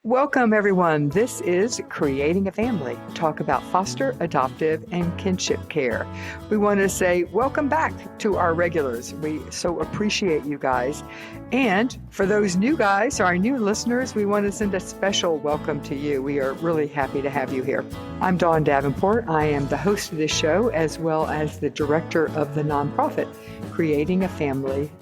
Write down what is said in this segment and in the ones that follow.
Welcome, everyone. This is Creating a Family. Talk about foster, adoptive, and kinship care. We want to say welcome back to our regulars. We so appreciate you guys. And for those new guys, our new listeners, we want to send a special welcome to you. We are really happy to have you here. I'm Dawn Davenport. I am the host of this show, as well as the director of the nonprofit, creatingafamily.org.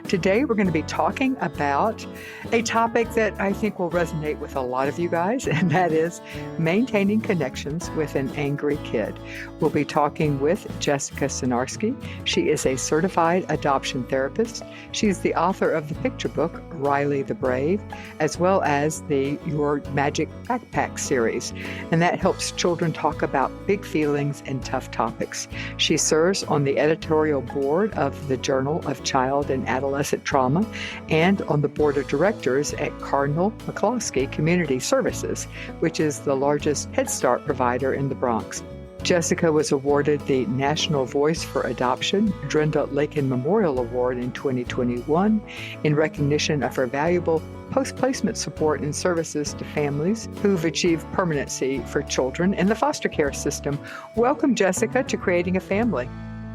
Today, we're going to be talking about a topic that I think will resonate with a lot of you guys, and that is maintaining connections with an angry kid. We'll be talking with Jessica Sinarski. She is a certified adoption therapist. She's the author of the picture book, Riley the Brave, as well as the Your Magic Backpack series. And that helps children talk about big feelings and tough topics. She serves on the editorial board of the Journal of Child and Adolescent Trauma and on the board of directors at Cardinal McCloskey Community Services, which is the largest Head Start provider in the Bronx. Jessica was awarded the National Voice for Adoption Drenda Lakin Memorial Award in 2021 in recognition of her valuable post-placement support and services to families who've achieved permanency for children in the foster care system. Welcome, Jessica, to Creating a Family.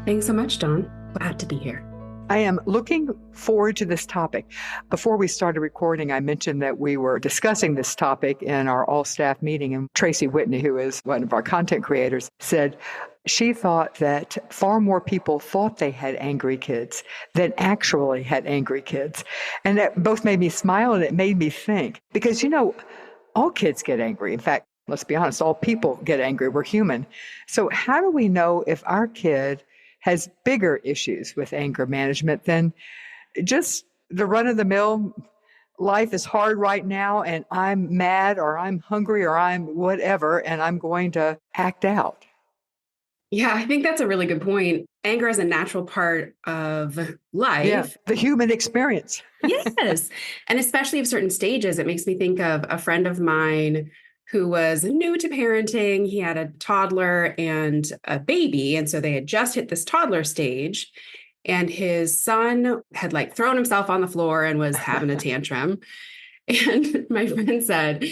Thanks so much, Dawn. Glad to be here. I am looking forward to this topic. Before we started recording, I mentioned that we were discussing this topic in our all-staff meeting, and Tracy Whitney, who is one of our content creators, said she thought that far more people thought they had angry kids than actually had angry kids. And that both made me smile and it made me think. Because, all kids get angry. In fact, let's be honest, all people get angry. We're human. So how do we know if our kid has bigger issues with anger management than just the run-of-the-mill, life is hard right now and I'm mad or I'm hungry or I'm whatever and I'm going to act out? Yeah, I think that's a really good point. Anger is a natural part of life. Yeah, the human experience. Yes. And especially of certain stages, it makes me think of a friend of mine who was new to parenting. He had a toddler and a baby. And so they had just hit this toddler stage. And his son had thrown himself on the floor and was having a tantrum. And my friend said,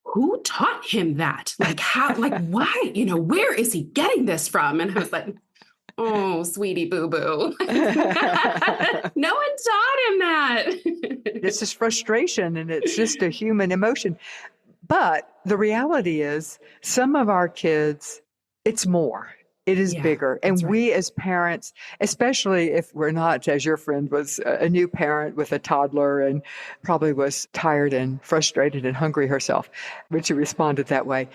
who taught him that? Why? Where is he getting this from? And I was like, oh, sweetie boo-boo. No one taught him that. It's just frustration and it's just a human emotion. But the reality is some of our kids, it's more. It is bigger. And we as parents, especially if we're not, as your friend was a new parent with a toddler and probably was tired and frustrated and hungry herself, when she responded that way.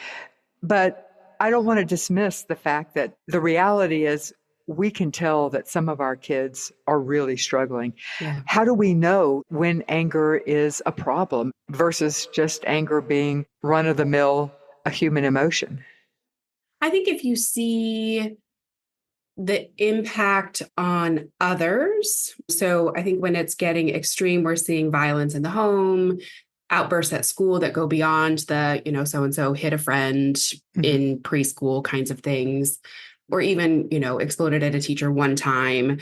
But I don't want to dismiss the fact that the reality is we can tell that some of our kids are really struggling. Yeah. How do we know when anger is a problem versus just anger being run-of-the-mill, a human emotion? I think if you see the impact on others, so I think when it's getting extreme, we're seeing violence in the home, outbursts at school that go beyond the, so-and-so hit a friend in preschool kinds of things, or even, exploded at a teacher one time.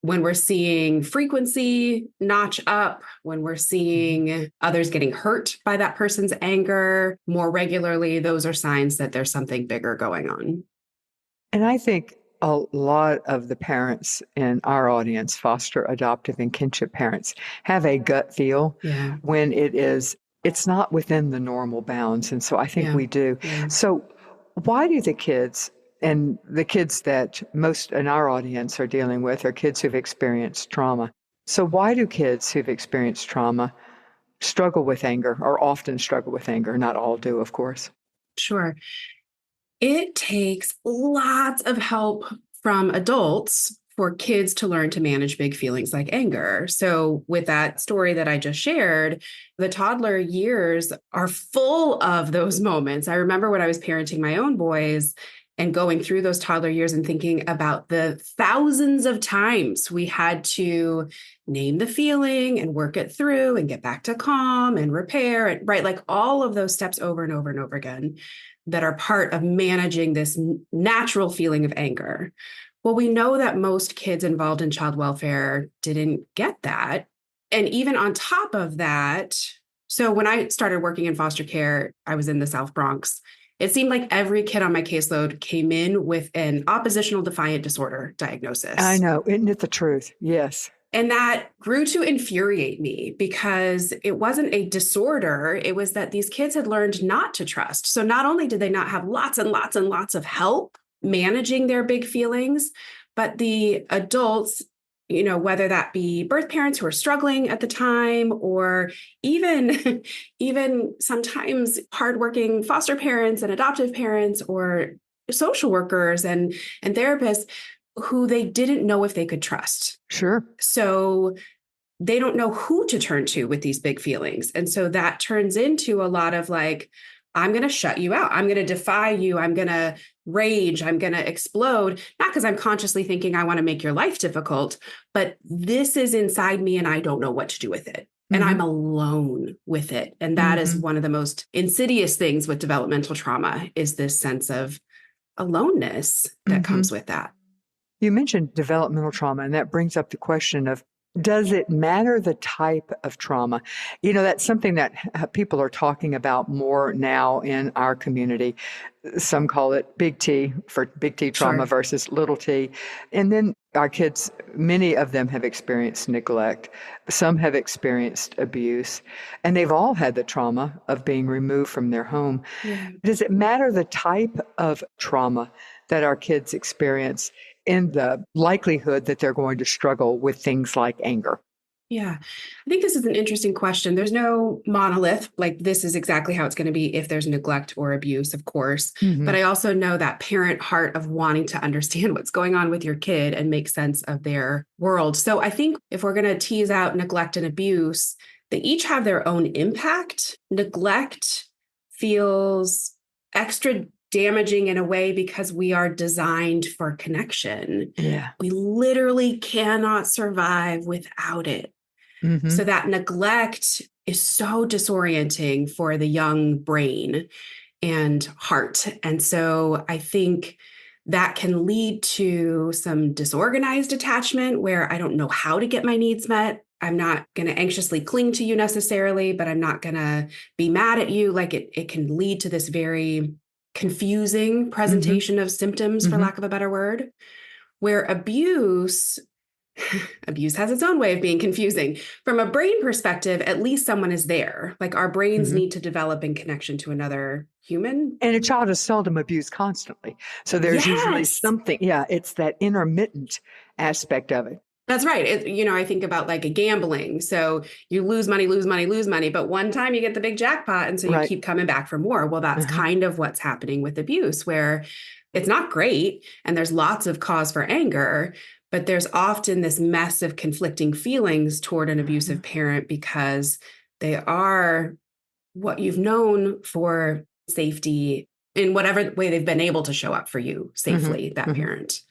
When we're seeing frequency notch up, when we're seeing others getting hurt by that person's anger more regularly, those are signs that there's something bigger going on. And I think a lot of the parents in our audience, foster, adoptive, and kinship parents, have a gut feel when it's not within the normal bounds. And so I think we do. Yeah. So why do the kids, and the kids that most in our audience are dealing with are kids who've experienced trauma. So why do kids who've experienced trauma struggle with anger, or often struggle with anger? Not all do, of course. Sure. It takes lots of help from adults for kids to learn to manage big feelings like anger. So with that story that I just shared, the toddler years are full of those moments. I remember when I was parenting my own boys and going through those toddler years and thinking about the thousands of times we had to name the feeling and work it through and get back to calm and repair it, right? Like all of those steps over and over and over again that are part of managing this natural feeling of anger. Well, we know that most kids involved in child welfare didn't get that. And even on top of that, So when I started working in foster care, I was in the South Bronx. It seemed like every kid on my caseload came in with an oppositional defiant disorder I diagnosis. know. Isn't it the truth? Yes. And that grew to infuriate me because it wasn't a disorder. It was that these kids had learned not to trust. So not only did they not have lots and lots and lots of help managing their big feelings, but the adults, whether that be birth parents who are struggling at the time, or even even sometimes hardworking foster parents and adoptive parents, or social workers and therapists who they didn't know if they could trust. Sure. So they don't know who to turn to with these big feelings. And so that turns into a lot of like, I'm going to shut you out. I'm going to defy you. I'm going to rage. I'm going to explode. Not because I'm consciously thinking I want to make your life difficult, but this is inside me and I don't know what to do with it. And Mm-hmm. I'm alone with it. And that is Mm-hmm. one of the most insidious things with developmental trauma, is this sense of aloneness that Mm-hmm. comes with that. You mentioned developmental trauma, and that brings up the question of, does it matter the type of trauma? That's something that people are talking about more now in our community. Some call it big T, for big T trauma Sure. versus little t. And then our kids, many of them have experienced neglect. Some have experienced abuse, and they've all had the trauma of being removed from their home. Yeah. Does it matter the type of trauma that our kids experience in the likelihood that they're going to struggle with things like anger? Yeah. I think this is an interesting question. There's no monolith, like this is exactly how it's going to be if there's neglect or abuse, of course. Mm-hmm. But I also know that parent heart of wanting to understand what's going on with your kid and make sense of their world. So I think if we're going to tease out neglect and abuse, they each have their own impact. Neglect feels extra damaging in a way because we are designed for connection. Yeah. We literally cannot survive without it. Mm-hmm. So that neglect is so disorienting for the young brain and heart. And so I think that can lead to some disorganized attachment where I don't know how to get my needs met. I'm not going to anxiously cling to you necessarily, but I'm not going to be mad at you. Like it can lead to this very confusing presentation of symptoms, for Mm-hmm. lack of a better word, where abuse has its own way of being confusing. From a brain perspective, at least someone is there. Like our brains Mm-hmm. need to develop in connection to another human. And a child is seldom abused constantly. So there's usually Yes, something, yeah, it's that intermittent aspect of it. that's right. I think about like a gambling. So you lose money, lose money, lose money, but one time you get the big jackpot. And so you Right. keep coming back for more. Well, that's Uh-huh. kind of what's happening with abuse, where it's not great and there's lots of cause for anger, but there's often this mess of conflicting feelings toward an abusive parent because they are what you've known for safety in whatever way they've been able to show up for you Mm-hmm. safely, that Mm-hmm. parent.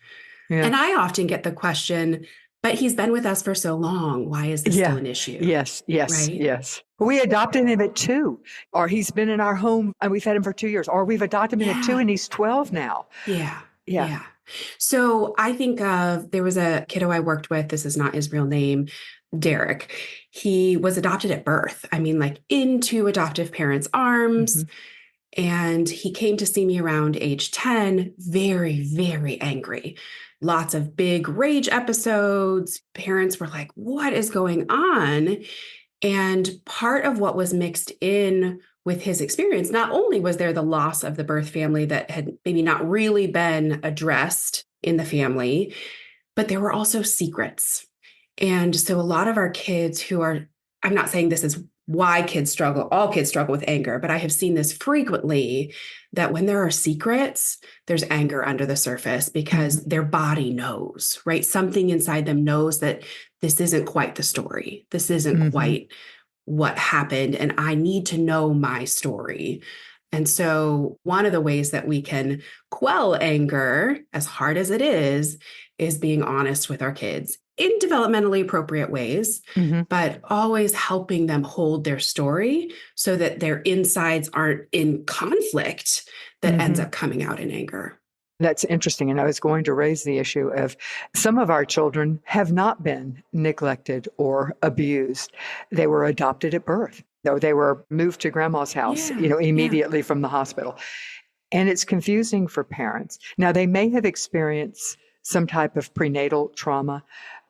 Yeah. And I often get the question, but he's been with us for so long. Why is this still Yeah. an issue? Yes. Yes. Right? Yes. We adopted him at 2, or he's been in our home and we've had him for 2 years, or we've adopted him at 2 Yeah. and he's 12 now. Yeah. Yeah. Yeah. So I think there was a kiddo I worked with. This is not his real name, Derek. He was adopted at birth. I mean, like into adoptive parents' Mm-hmm. arms. And he came to see me around age 10, very, very angry. Lots of big rage episodes. Parents were like, what is going on? And part of what was mixed in with his experience, not only was there the loss of the birth family that had maybe not really been addressed in the family, but there were also secrets. And so a lot of our kids who are, I'm not saying this is why kids struggle, all kids struggle with anger, but I have seen this frequently, that when there are secrets, there's anger under the surface because Mm-hmm. their body knows, right? Something inside them knows that this isn't quite the story. This isn't Mm-hmm. quite what happened, and I need to know my story. And so, one of the ways that we can quell anger, as hard as it is being honest with our kids in developmentally appropriate ways, Mm-hmm. but always helping them hold their story so that their insides aren't in conflict that ends Mm-hmm. up coming out in anger. That's interesting. And I was going to raise the issue of some of our children have not been neglected or abused. They were adopted at birth. or they were moved to grandma's house, Yeah. Yeah. immediately from the hospital. And it's confusing for parents. Now, they may have experienced some type of prenatal trauma.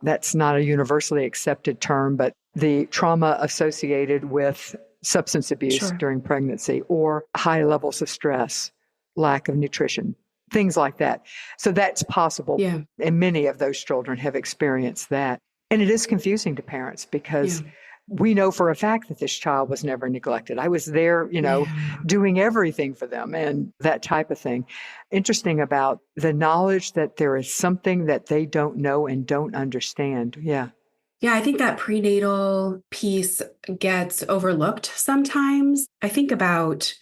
That's not a universally accepted term, but the trauma associated with substance abuse Sure. during pregnancy or high levels of stress, lack of nutrition, things like that. So that's possible. Yeah. And many of those children have experienced that. And it is confusing to parents because Yeah. we know for a fact that this child was never neglected. I was there, Yeah. doing everything for them and that type of thing. Interesting about the knowledge that there is something that they don't know and don't understand. Yeah. Yeah, I think that prenatal piece gets overlooked sometimes. I think about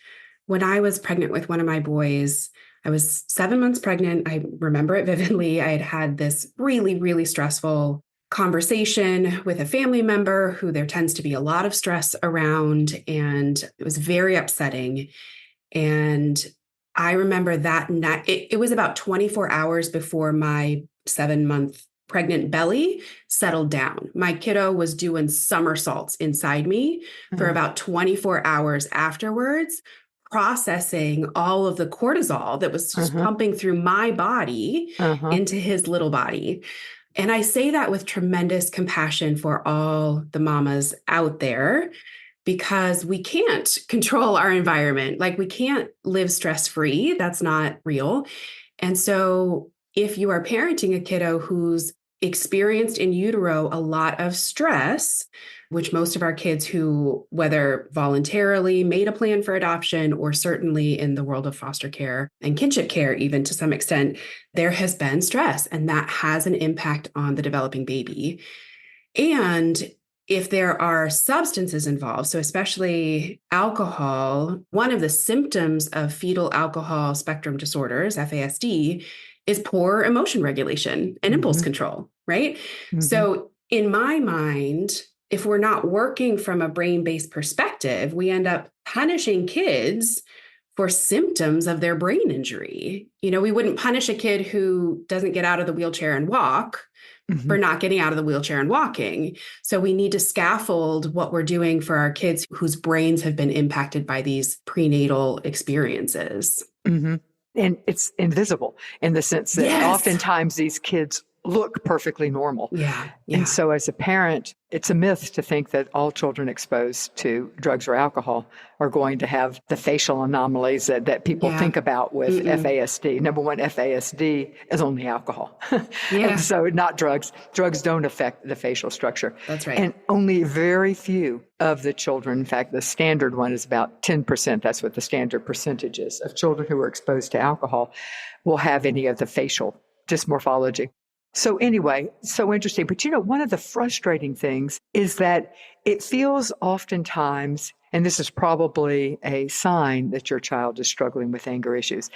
when I was pregnant with one of my boys, I was 7 months pregnant. I remember it vividly. I had had this really, really stressful conversation with a family member who there tends to be a lot of stress around, and it was very upsetting. And I remember that night, it was about 24 hours before my 7 month pregnant belly settled down. My kiddo was doing somersaults inside me for Uh, about 24 hours afterwards, processing all of the cortisol that was just uh-huh. pumping through my body Uh-huh. into his little body. And I say that with tremendous compassion for all the mamas out there because we can't control our environment. Like we can't live stress free. That's not real. And so if you are parenting a kiddo who's experienced in utero a lot of stress, which most of our kids who, whether voluntarily made a plan for adoption or certainly in the world of foster care and kinship care, even to some extent, there has been stress and that has an impact on the developing baby. And if there are substances involved, so especially alcohol, one of the symptoms of fetal alcohol spectrum disorders, FASD, is poor emotion regulation and impulse Mm-hmm. control, right? Mm-hmm. So, in my mind, if we're not working from a brain based perspective, we end up punishing kids for symptoms of their brain injury. We wouldn't punish a kid who doesn't get out of the wheelchair and walk Mm-hmm. for not getting out of the wheelchair and walking. So we need to scaffold what we're doing for our kids whose brains have been impacted by these prenatal experiences. Mm-hmm. And it's invisible in the sense that Yes. oftentimes these kids look perfectly normal. Yeah. And Yeah. so as a parent, it's a myth to think that all children exposed to drugs or alcohol are going to have the facial anomalies that people Yeah. think about with Mm-mm. FASD. Number one, FASD is only alcohol. And Yeah. so not drugs. Drugs don't affect the facial structure. That's right. And only very few of the children, in fact, the standard one is about 10%. That's what the standard percentage is of children who are exposed to alcohol will have any of the facial dysmorphology. So anyway, so interesting. But one of the frustrating things is that it feels oftentimes, and this is probably a sign that your child is struggling with anger issues,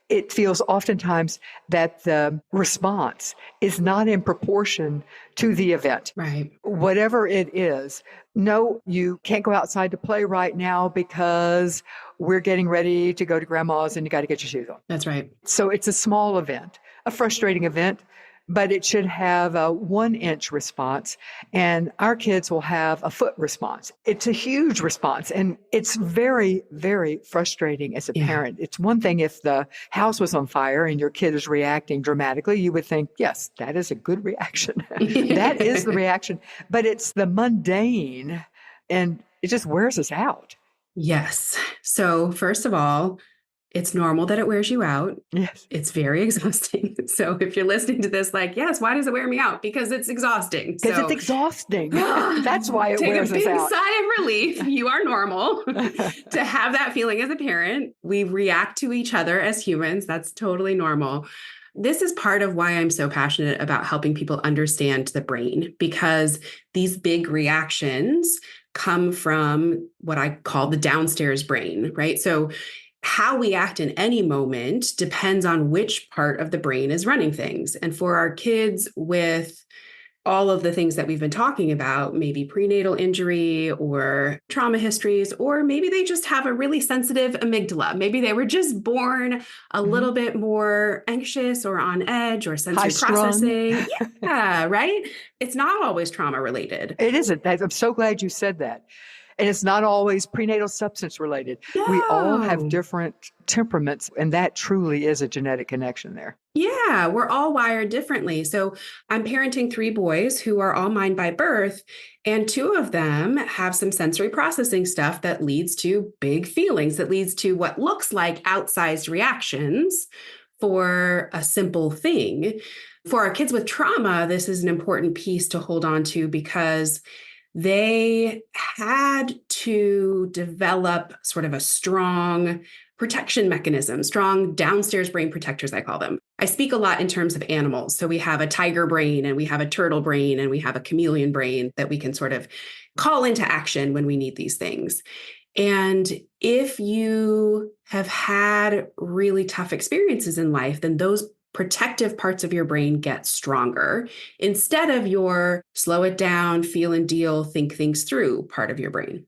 it feels oftentimes that the response is not in proportion to the event. Right. Whatever it is, no, you can't go outside to play right now because we're getting ready to go to grandma's and you got to get your shoes on. That's right. So it's a small event, a frustrating event, but it should have a 1-inch response, and our kids will have a foot response. It's a huge response, and it's very, very frustrating as a Yeah. parent. It's one thing if the house was on fire and your kid is reacting dramatically, you would think, yes, that is a good reaction. That is the reaction, but it's the mundane, and it just wears us out. Yes. So, first of all, it's normal that it wears you out. Yes. It's very exhausting. So if you're listening to this, like, yes, why does it wear me out? Because it's exhausting. Because it's exhausting. That's why it take wears a big us out. sigh of relief. You are normal to have that feeling as a parent. We react to each other as humans. That's totally normal. This is part of why I'm so passionate about helping people understand the brain, because these big reactions come from what I call the downstairs brain, right? So how we act in any moment depends on which part of the brain is running things. And for our kids with all of the things that we've been talking about, maybe prenatal injury or trauma histories, or maybe they just have a really sensitive amygdala. Maybe they were just born a little bit more anxious or on edge or sensory High-strung. processing. Yeah, right? It's not always trauma related. It isn't. I'm so glad you said that. And it's not always prenatal substance related. We all have No. different temperaments, and that truly is a genetic connection there. Yeah, we're all wired differently. So I'm parenting three boys who are all mine by birth, and two of them have some sensory processing stuff that leads to big feelings, that leads to what looks like outsized reactions for a simple thing. For our kids with trauma, this is an important piece to hold on to because they had to develop sort of a strong protection mechanism, strong downstairs brain protectors, I call them. I speak a lot in terms of animals. So we have a tiger brain and we have a turtle brain and we have a chameleon brain that we can sort of call into action when we need these things. And if you have had really tough experiences in life, then those protective parts of your brain get stronger instead of your slow it down, feel and deal, think things through part of your brain.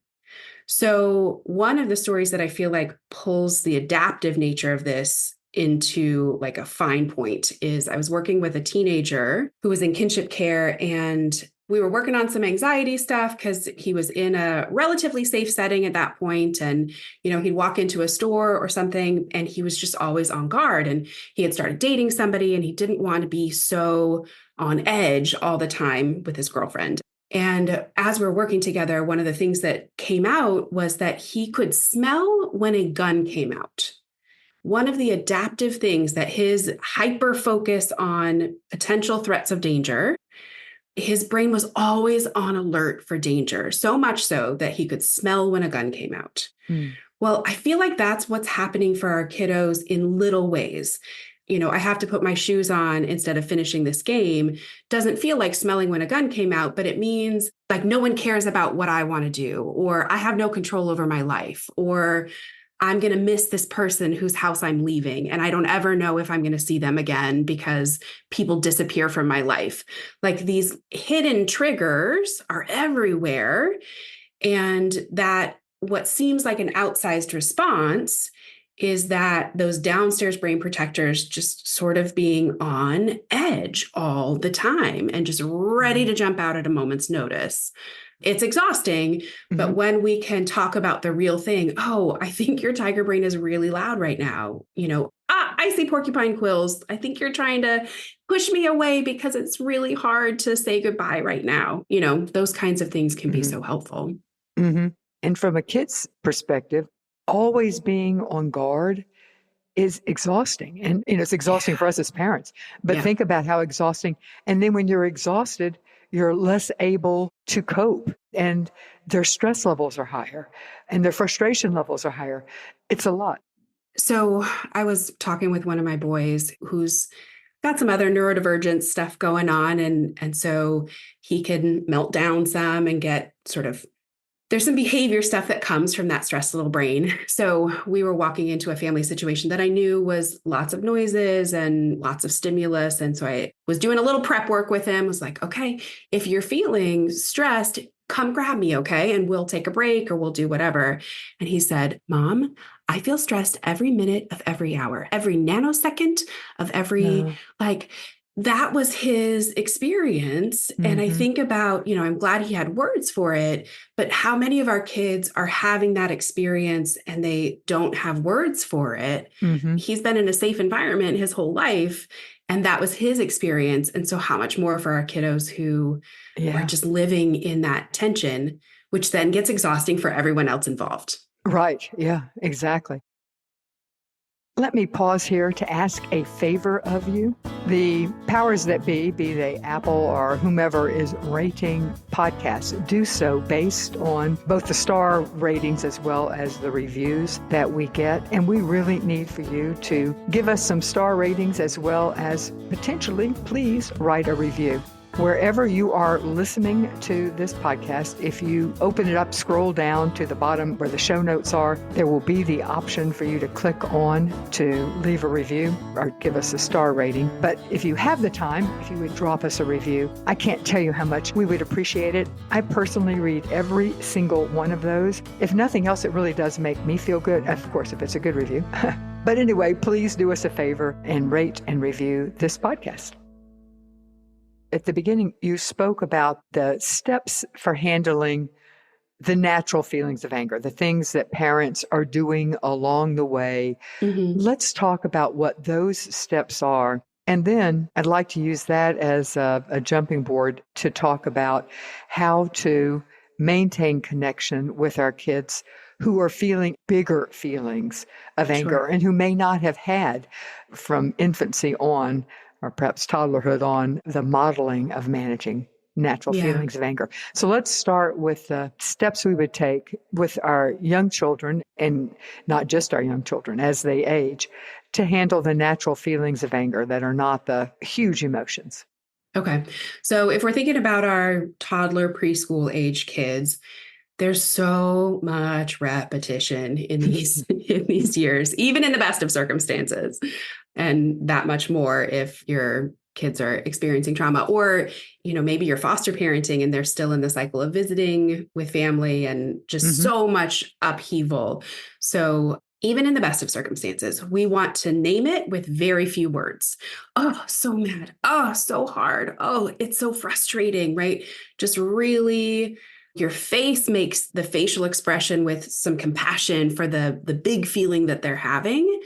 So, one of the stories that I feel like pulls the adaptive nature of this into like a fine point is I was working with a teenager who was in kinship care, and we were working on some anxiety stuff because he was in a relatively safe setting at that point. And, he'd walk into a store or something and he was just always on guard. And he had started dating somebody and he didn't want to be so on edge all the time with his girlfriend. And as we're working together, one of the things that came out was that he could smell when a gun came out. One of the adaptive things that his hyper focus on potential threats of danger, his brain was always on alert for danger, so much so that he could smell when a gun came out. Well, I feel like that's what's happening for our kiddos in little ways. I have to put my shoes on instead of finishing this game doesn't feel like smelling when a gun came out, but it means like no one cares about what I want to do, or I have no control over my life, or I'm going to miss this person whose house I'm leaving and I don't ever know if I'm going to see them again because people disappear from my life. Like these hidden triggers are everywhere, and that what seems like an outsized response is that those downstairs brain protectors just sort of being on edge all the time and just ready to jump out at a moment's notice. It's exhausting, but when we can talk about the real thing, oh, I think your tiger brain is really loud right now. I see porcupine quills. I think you're trying to push me away because it's really hard to say goodbye right now. Those kinds of things can be so helpful. And from a kid's perspective, always being on guard is exhausting. And it's exhausting for us as parents. But think about how exhausting. And then when you're exhausted, you're less able to cope. And their stress levels are higher and their frustration levels are higher. It's a lot. So I was talking with one of my boys who's got some other neurodivergent stuff going on. And so he can melt down some and get sort of there's some behavior stuff that comes from that stressed little brain. So we were walking into a family situation that I knew was lots of noises and lots of stimulus. And so I was doing a little prep work with him, was like, okay, if you're feeling stressed, come grab me, okay? And we'll take a break or we'll do whatever. And he said, Mom, I feel stressed every minute of every hour, every nanosecond of every, that was his experience. And I think about, I'm glad he had words for it, but how many of our kids are having that experience and they don't have words for it? He's been in a safe environment his whole life, and that was his experience. And so how much more for our kiddos who are just living in that tension, which then gets exhausting for everyone else involved. Right. Yeah, exactly. Let me pause here to ask a favor of you. The powers that be they Apple or whomever is rating podcasts, do so based on both the star ratings as well as the reviews that we get. And we really need for you to give us some star ratings as well as potentially, please write a review. Wherever you are listening to this podcast, if you open it up, scroll down to the bottom where the show notes are, there will be the option for you to click on to leave a review or give us a star rating. But if you have the time, if you would drop us a review, I can't tell you how much we would appreciate it. I personally read every single one of those. If nothing else, it really does make me feel good. Of course, if it's a good review. But anyway, please do us a favor and rate and review this podcast. At the beginning, you spoke about the steps for handling the natural feelings of anger, the things that parents are doing along the way. Hmm. Let's talk about what those steps are. And then I'd like to use that as a jumping board to talk about how to maintain connection with our kids who are feeling bigger feelings of anger Sure. and who may not have had from infancy on, or perhaps toddlerhood on, the modeling of managing natural Yeah. feelings of anger. So let's start with the steps we would take with our young children, and not just our young children as they age, to handle the natural feelings of anger that are not the huge emotions. Okay. So if we're thinking about our toddler preschool age kids, there's so much repetition in these in these years, even in the best of circumstances, and that much more if your kids are experiencing trauma, or maybe you're foster parenting and they're still in the cycle of visiting with family and just Hmm. so much upheaval. So even in the best of circumstances, we want to name it with very few words. Oh, so mad. Oh, so hard. Oh, it's so frustrating, right? Just really, your face makes the facial expression with some compassion for the big feeling that they're having.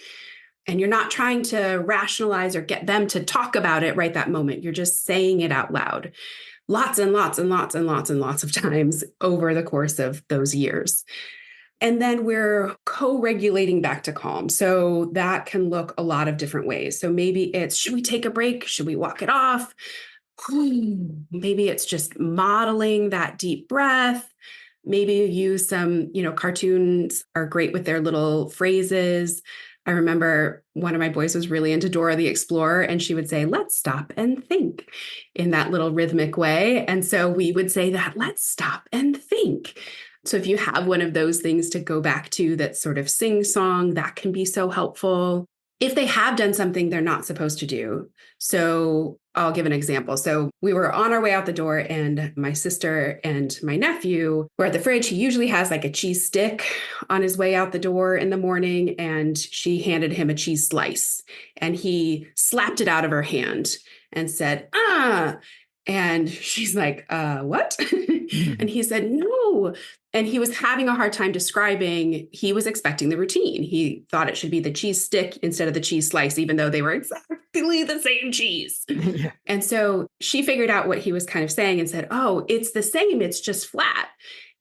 And you're not trying to rationalize or get them to talk about it right that moment. You're just saying it out loud. Lots and lots and lots and lots and lots of times over the course of those years. And then we're co-regulating back to calm. So that can look a lot of different ways. So maybe it's, should we take a break? Should we walk it off? Maybe it's just modeling that deep breath. Maybe you use some, cartoons are great with their little phrases. I remember one of my boys was really into Dora the Explorer, and she would say, let's stop and think in that little rhythmic way. And so we would say that, let's stop and think. So if you have one of those things to go back to that sort of sing song, that can be so helpful. If they have done something they're not supposed to do. So I'll give an example. So we were on our way out the door, and my sister and my nephew were at the fridge. He usually has like a cheese stick on his way out the door in the morning, and she handed him a cheese slice, and he slapped it out of her hand and said, ah. And she's like, what? And he said, no. And he was having a hard time describing, he was expecting the routine. He thought it should be the cheese stick instead of the cheese slice, even though they were exactly the same cheese. Yeah. And so she figured out what he was kind of saying and said, oh, it's the same, it's just flat.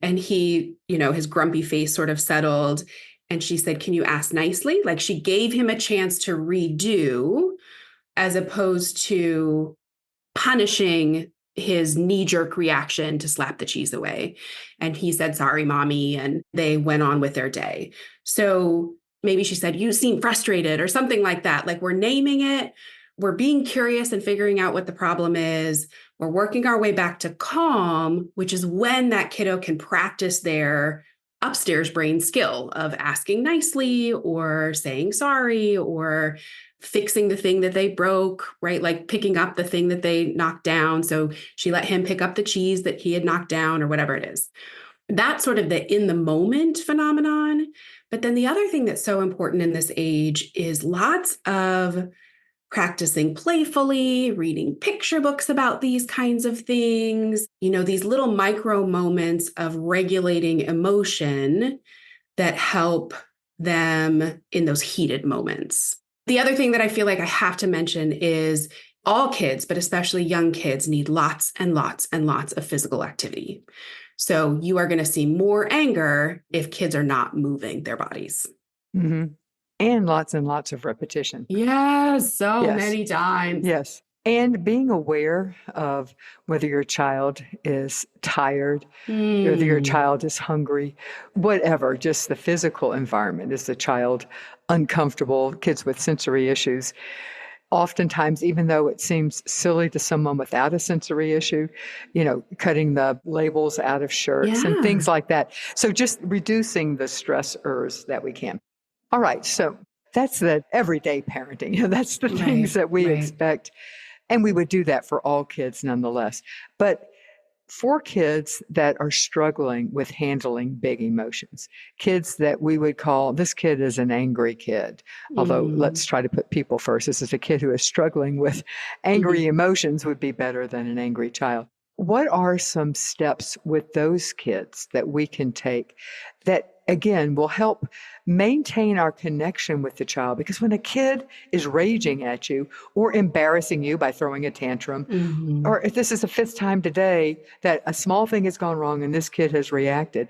And he, his grumpy face sort of settled. And she said, can you ask nicely? Like, she gave him a chance to redo, as opposed to punishing his knee-jerk reaction to slap the cheese away. And he said, sorry, mommy. And they went on with their day. So maybe she said, you seem frustrated, or something like that. Like, we're naming it. We're being curious and figuring out what the problem is. We're working our way back to calm, which is when that kiddo can practice their upstairs brain skill of asking nicely or saying sorry or fixing the thing that they broke, right? Like picking up the thing that they knocked down. So she let him pick up the cheese that he had knocked down, or whatever it is. That's sort of the in the moment phenomenon. But then the other thing that's so important in this age is lots of practicing playfully, reading picture books about these kinds of things, these little micro moments of regulating emotion that help them in those heated moments. The other thing that I feel like I have to mention is all kids, but especially young kids, need lots and lots and lots of physical activity. So you are going to see more anger if kids are not moving their bodies. Hmm. And lots of repetition. Yes, so Yes. many times. Yes. And being aware of whether your child is tired, whether your child is hungry, whatever, just the physical environment. Is the child uncomfortable? Kids with sensory issues. Oftentimes, even though it seems silly to someone without a sensory issue, cutting the labels out of shirts and Yeah. things like that. So just reducing the stressors that we can. All right. So that's the everyday parenting. That's the things that we Right. expect. And we would do that for all kids nonetheless. But for kids that are struggling with handling big emotions, kids that we would call, this kid is an angry kid, although let's try to put people first. This is a kid who is struggling with angry emotions, would be better than an angry child. what are some steps with those kids that we can take that, again, will help maintain our connection with the child? Because when a kid is raging at you or embarrassing you by throwing a tantrum, Hmm. or if this is the fifth time today that a small thing has gone wrong and this kid has reacted,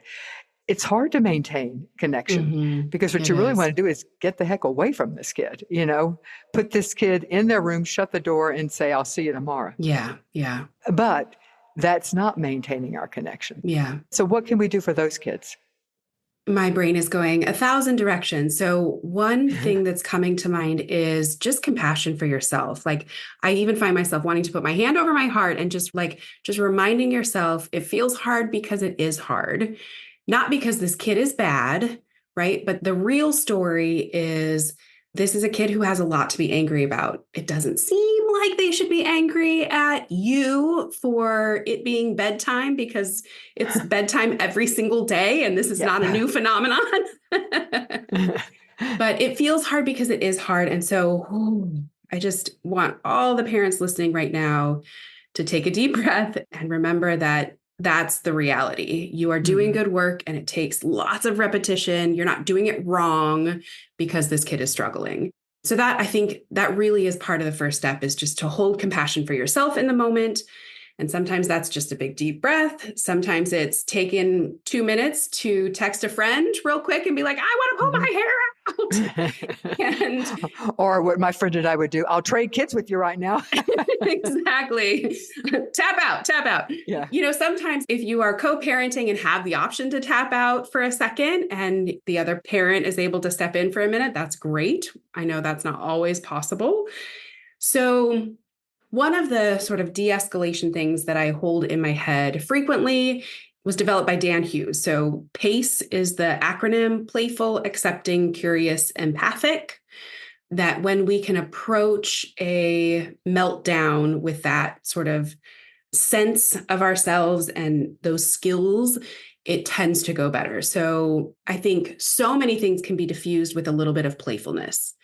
it's hard to maintain connection Hmm. because what It you really is. want to do is get the heck away from this kid, put this kid in their room, shut the door, and say, I'll see you tomorrow. Yeah. Yeah. But that's not maintaining our connection. Yeah. So, what can we do for those kids? My brain is going 1,000 directions. So, one thing that's coming to mind is just compassion for yourself. Like, I even find myself wanting to put my hand over my heart and just reminding yourself it feels hard because it is hard, not because this kid is bad, right? But the real story is this is a kid who has a lot to be angry about. It doesn't seem like they should be angry at you for it being bedtime because it's bedtime every single day, and this is not a Yeah. new phenomenon. But it feels hard because it is hard. And so I just want all the parents listening right now to take a deep breath and remember that that's the reality. You are doing Mhm. good work and it takes lots of repetition. You're not doing it wrong because this kid is struggling. So that I think that really is part of the first step is just to hold compassion for yourself in the moment. And sometimes that's just a big deep breath. Sometimes it's taking 2 minutes to text a friend real quick and be like, I want to pull Mhm. my hair out. And Or what my friend and I would do, I'll trade kids with you right now. exactly. Tap out, tap out. Yeah. Sometimes if you are co parenting and have the option to tap out for a second and the other parent is able to step in for a minute, that's great. I know that's not always possible. So, one of the sort of de escalation things that I hold in my head frequently was developed by Dan Hughes. So, PACE is the acronym: playful, accepting, curious, empathic. That when we can approach a meltdown with that sort of sense of ourselves and those skills, it tends to go better. So, I think so many things can be diffused with a little bit of playfulness.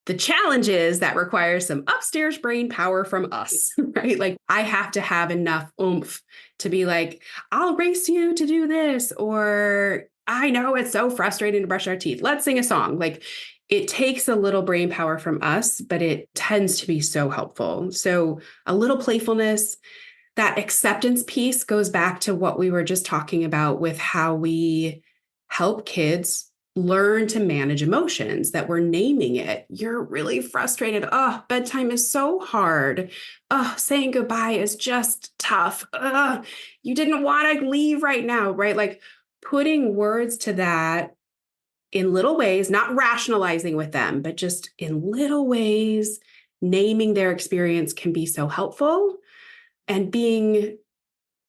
The challenge is that requires some upstairs brain power from us, right? Like I have to have enough oomph to be like, I'll race you to do this, or I know it's so frustrating to brush our teeth. Let's sing a song. Like it takes a little brain power from us, but it tends to be so helpful. So a little playfulness, that acceptance piece goes back to what we were just talking about with how we help kids learn to manage emotions, that we're naming it. You're really frustrated. Oh, bedtime is so hard. Oh, saying goodbye is just tough. You didn't want to leave right now, right? Like putting words to that in little ways, not rationalizing with them, but just in little ways, naming their experience can be so helpful. And being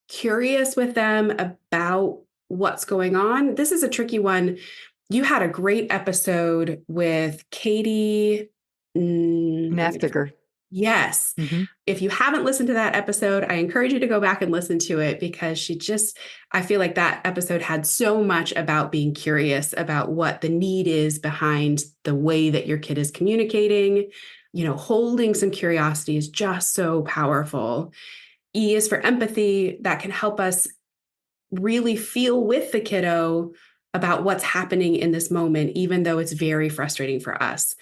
curious with them about what's going on. This is a tricky one. You had a great episode with Katie. Naftiger. Yes. Hmm. If you haven't listened to that episode, I encourage you to go back and listen to it because I feel like that episode had so much about being curious about what the need is behind the way that your kid is communicating. Holding some curiosity is just so powerful. E is for empathy, that can help us really feel with the kiddo about what's happening in this moment, even though it's very frustrating for us.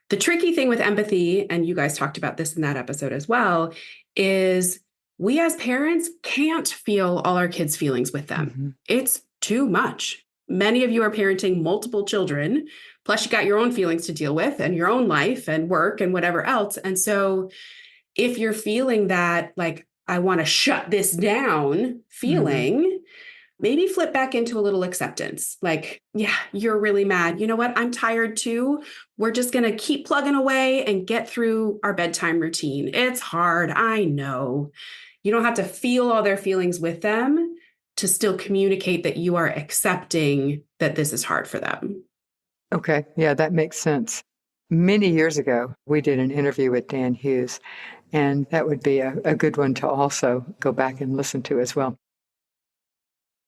The tricky thing with empathy, and you guys talked about this in that episode as well, is we as parents can't feel all our kids' feelings with them. Hmm. It's too much. Many of you are parenting multiple children, plus you got your own feelings to deal with and your own life and work and whatever else. And so if you're feeling that, like, I want to shut this down Hmm. feeling, maybe flip back into a little acceptance. Like, yeah, you're really mad. You know what? I'm tired too. We're just going to keep plugging away and get through our bedtime routine. It's hard. I know. You don't have to feel all their feelings with them to still communicate that you are accepting that this is hard for them. Okay. Yeah, that makes sense. Many years ago, we did an interview with Dan Hughes, and that would be a good one to also go back and listen to as well.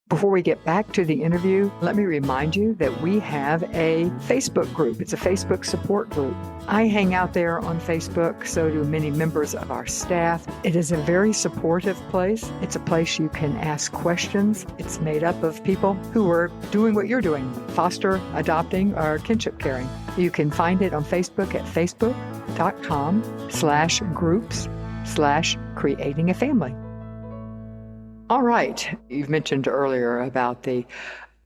Before we get back to the interview, let me remind you that we have a Facebook group. It's a Facebook support group. I hang out there on Facebook, so do many members of our staff. It is a very supportive place. It's a place you can ask questions. It's made up of people who are doing what you're doing, foster, adopting, or kinship caring. You can find it on Facebook at facebook.com/groups/creating-a-family. All right. You've mentioned earlier about the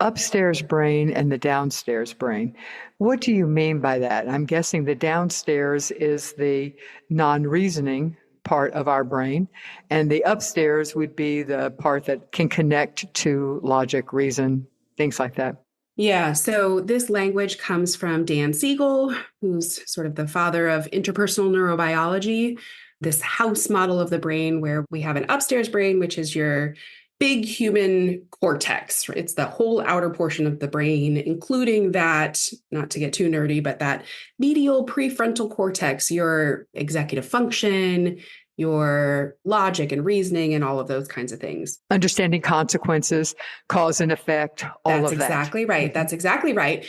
upstairs brain and the downstairs brain. What do you mean by that? I'm guessing the downstairs is the non-reasoning part of our brain, and the upstairs would be the part that can connect to logic, reason, things like that. Yeah, so this language comes from Dan Siegel, who's sort of the father of interpersonal neurobiology, this house model of the brain where we have an upstairs brain, which is your big human cortex. It's the whole outer portion of the brain, including that, not to get too nerdy, but that medial prefrontal cortex, your executive function, your logic and reasoning, and all of those kinds of things. Understanding consequences, cause and effect, all of that. That's exactly right. That's exactly right.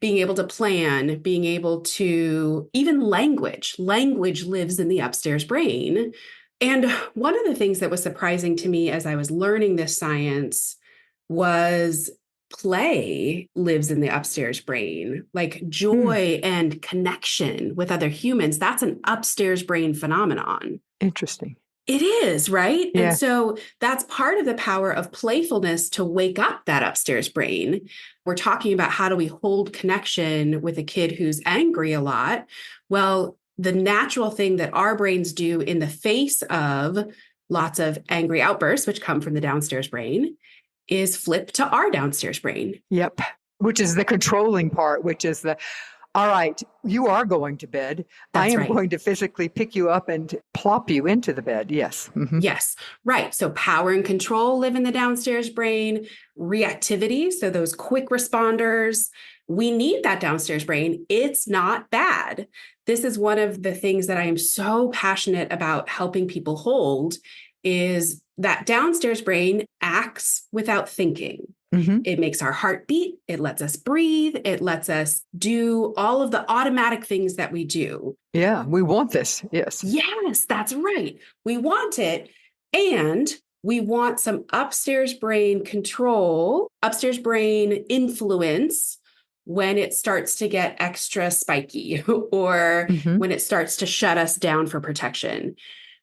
Being able to plan, being able to even language lives in the upstairs brain. And one of the things that was surprising to me as I was learning this science was play lives in the upstairs brain, like joy and connection with other humans. That's an upstairs brain phenomenon. Interesting. It is, right? Yeah. And so that's part of the power of playfulness to wake up that upstairs brain. We're talking about how do we hold connection with a kid who's angry a lot? Well, the natural thing that our brains do in the face of lots of angry outbursts, which come from the downstairs brain, is flip to our downstairs brain. Yep. Which is the controlling part, which is the, all right, you are going to bed. I am going to physically pick you up and plop you into the bed. Yes. Mm-hmm. Yes. Right. So power and control live in the downstairs brain. Reactivity, so those quick responders, we need that downstairs brain. It's not bad. This is one of the things that I am so passionate about helping people hold is that downstairs brain acts without thinking. Mm-hmm. It makes our heart beat. It lets us breathe. It lets us do all of the automatic things that we do. Yeah, we want this. Yes. Yes, that's right. We want it. And we want some upstairs brain control, upstairs brain influence when it starts to get extra spiky or when it starts to shut us down for protection.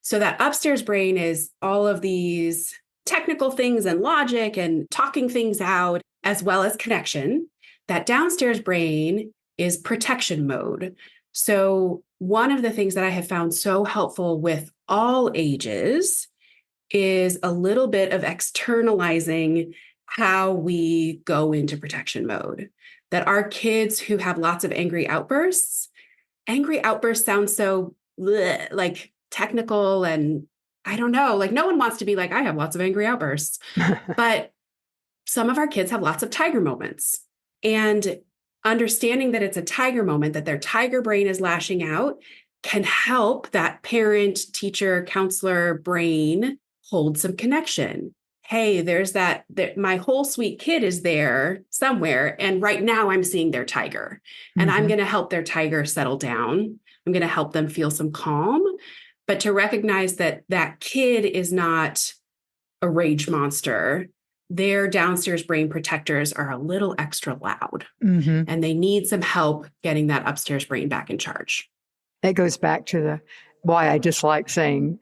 So that upstairs brain is all of these technical things and logic and talking things out, as well as connection. That downstairs brain is protection mode. So one of the things that I have found so helpful with all ages is a little bit of externalizing how we go into protection mode. That our kids who have lots of angry outbursts sound so like technical and I don't know, like no one wants to be like, I have lots of angry outbursts, but some of our kids have lots of tiger moments. And understanding that it's a tiger moment, that their tiger brain is lashing out can help that parent, teacher, counselor brain hold some connection. Hey, there's that my whole sweet kid is there somewhere. And right now I'm seeing their tiger and I'm going to help their tiger settle down. I'm going to help them feel some calm. But to recognize that that kid is not a rage monster, their downstairs brain protectors are a little extra loud and they need some help getting that upstairs brain back in charge. That goes back to why I dislike saying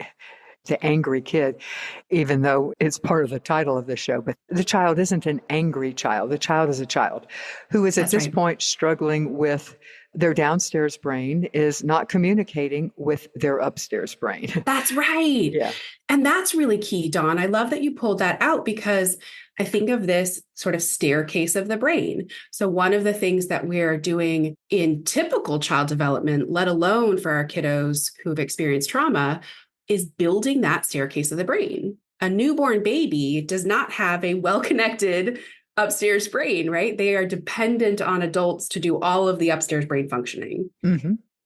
the angry kid, even though it's part of the title of the show. But the child isn't an angry child. The child is a child who is at this point struggling with their downstairs brain is not communicating with their upstairs brain. That's right. Yeah. And that's really key, Dawn. I love that you pulled that out because I think of this sort of staircase of the brain. So one of the things that we're doing in typical child development, let alone for our kiddos who've experienced trauma, is building that staircase of the brain. A newborn baby does not have a well-connected upstairs brain, right? They are dependent on adults to do all of the upstairs brain functioning.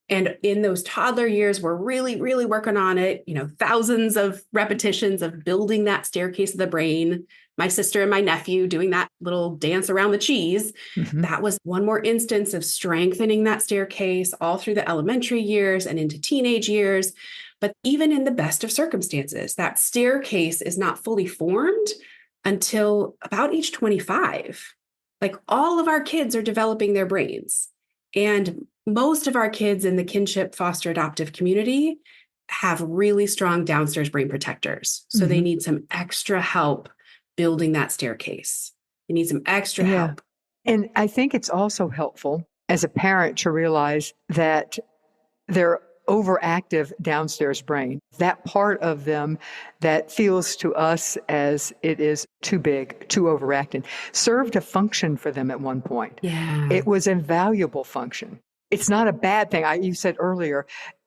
And in those toddler years, we're really, really working on it, thousands of repetitions of building that staircase of the brain. my sister and my nephew doing that little dance around the cheese. Mhm. That was one more instance of strengthening that staircase all through the elementary years and into teenage years. But even in the best of circumstances, that staircase is not fully formed until about age 25. Like all of our kids are developing their brains. And most of our kids in the kinship foster adoptive community have really strong downstairs brain protectors. So they Mhm. need some extra help building that staircase. They need some extra Yeah. help. And I think it's also helpful as a parent to realize that their overactive downstairs brain, that part of them that feels to us as it is too big, too overactive, served a function for them at one point. Yeah, It was a valuable function. It's not a bad thing. You said earlier,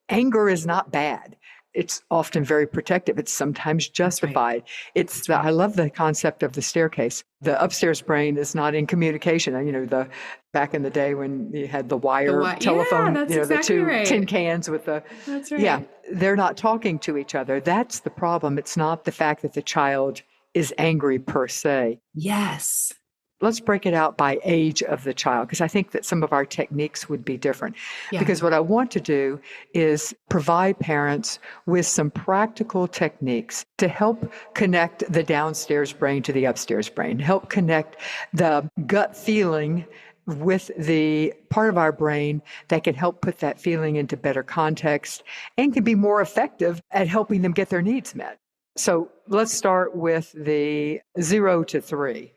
anger is not bad. It's often very protective. It's sometimes that's right. justified. That's right. I love the concept of the staircase. The upstairs brain is not in communication. The back in the day when you had the wire Yeah, telephone, that's the exactly two tin right. cans with the, That's yeah, right. they're not talking to each other. That's the problem. It's not the fact that the child is angry per se. Yes. Let's break it out by age of the child, because I think that some of our techniques would be different. Yeah. Because what I want to do is provide parents with some practical techniques to help connect the downstairs brain to the upstairs brain, help connect the gut feeling with the part of our brain that can help put that feeling into better context and can be more effective at helping them get their needs met. So let's start with the 0 to 3.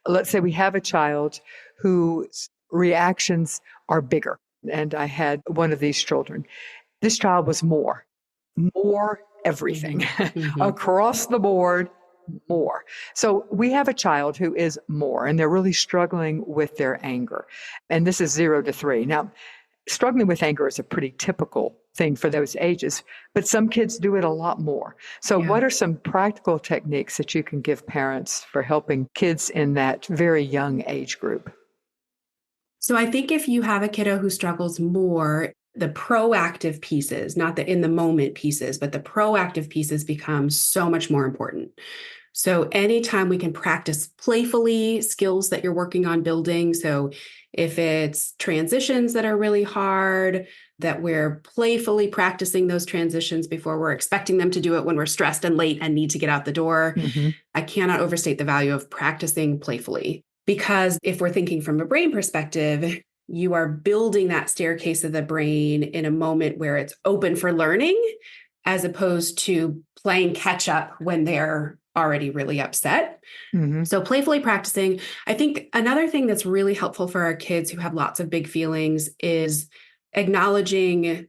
Let's say we have a child whose reactions are bigger. And I had one of these children. This child was more everything Mm-hmm. across the board, more. So we have a child who is more, and they're really struggling with their anger. And this is 0 to 3. Now, struggling with anger is a pretty typical thing for those ages, but some kids do it a lot more. So, Yeah. what are some practical techniques that you can give parents for helping kids in that very young age group? So I think if you have a kiddo who struggles more, the proactive pieces, not the in the moment pieces, but the proactive pieces become so much more important. So anytime we can practice playfully skills that you're working on building. So if it's transitions that are really hard, that we're playfully practicing those transitions before we're expecting them to do it when we're stressed and late and need to get out the door. Mm-hmm. I cannot overstate the value of practicing playfully. Because if we're thinking from a brain perspective, you are building that staircase of the brain in a moment where it's open for learning, as opposed to playing catch up when they're already really upset. Mm-hmm. So, playfully practicing. I think another thing that's really helpful for our kids who have lots of big feelings is acknowledging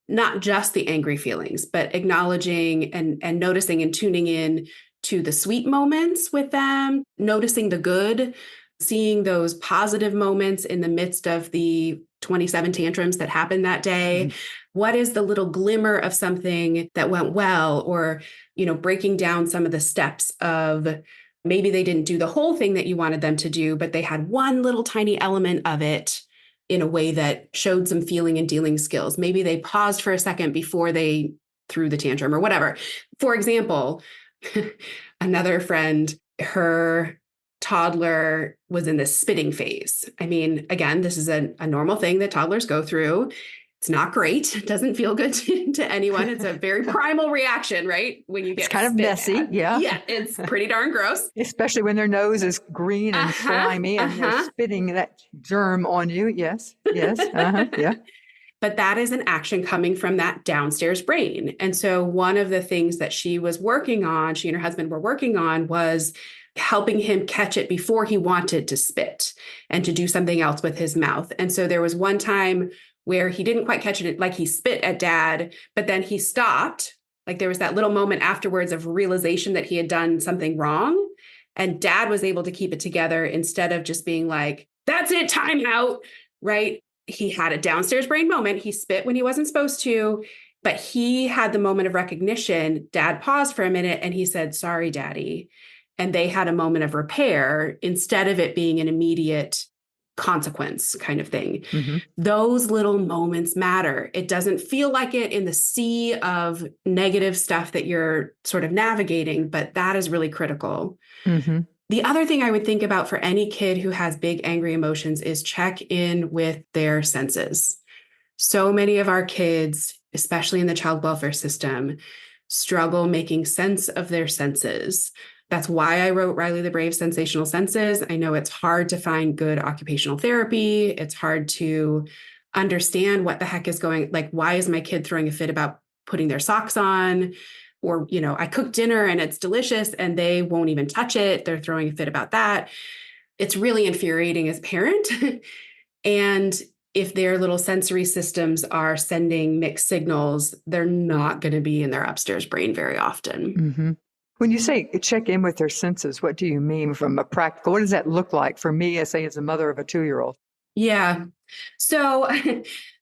not just the angry feelings, but acknowledging and noticing and tuning in to the sweet moments with them, noticing the good, seeing those positive moments in the midst of the 27 tantrums that happened that day. What is the little glimmer of something that went well? Or, breaking down some of the steps of maybe they didn't do the whole thing that you wanted them to do, but they had one little tiny element of it in a way that showed some feeling and dealing skills. Maybe they paused for a second before they threw the tantrum or whatever. For example, another friend, her toddler was in the spitting phase. I mean, again, this is a normal thing that toddlers go through. It's not great. It doesn't feel good to anyone. It's a very primal reaction, right? When you It's get kind of spit messy, at. yeah. Yeah, it's pretty darn gross. Especially when their nose is green and Uh-huh. slimy and they're Uh-huh. spitting that germ on you. Yes, yes, yeah. But that is an action coming from that downstairs brain. And so one of the things that she was working on, she and her husband were working on, was helping him catch it before he wanted to spit and to do something else with his mouth. And so there was one time where he didn't quite catch it, like he spit at dad, but then he stopped. Like there was that little moment afterwards of realization that he had done something wrong. And dad was able to keep it together instead of just being like, that's it, time out, right? He had a downstairs brain moment. He spit when he wasn't supposed to, but he had the moment of recognition. Dad paused for a minute and he said, sorry, daddy. And they had a moment of repair instead of it being an immediate consequence kind of thing. Mm-hmm. Those little moments matter. It doesn't feel like it in the sea of negative stuff that you're sort of navigating, but that is really critical. Mm-hmm. The other thing I would think about for any kid who has big angry emotions is check in with their senses. So many of our kids, especially in the child welfare system, struggle making sense of their senses. That's why I wrote Riley the Brave Sensational Senses. I know it's hard to find good occupational therapy. It's hard to understand what the heck is going, like, why is my kid throwing a fit about putting their socks on? Or, I cook dinner and it's delicious and they won't even touch it. They're throwing a fit about that. It's really infuriating as a parent. And if their little sensory systems are sending mixed signals, they're not going to be in their upstairs brain very often. Mm-hmm. When you say check in with their senses, what do you mean from a practical? What does that look like for me, as a mother of a 2-year-old? Yeah. So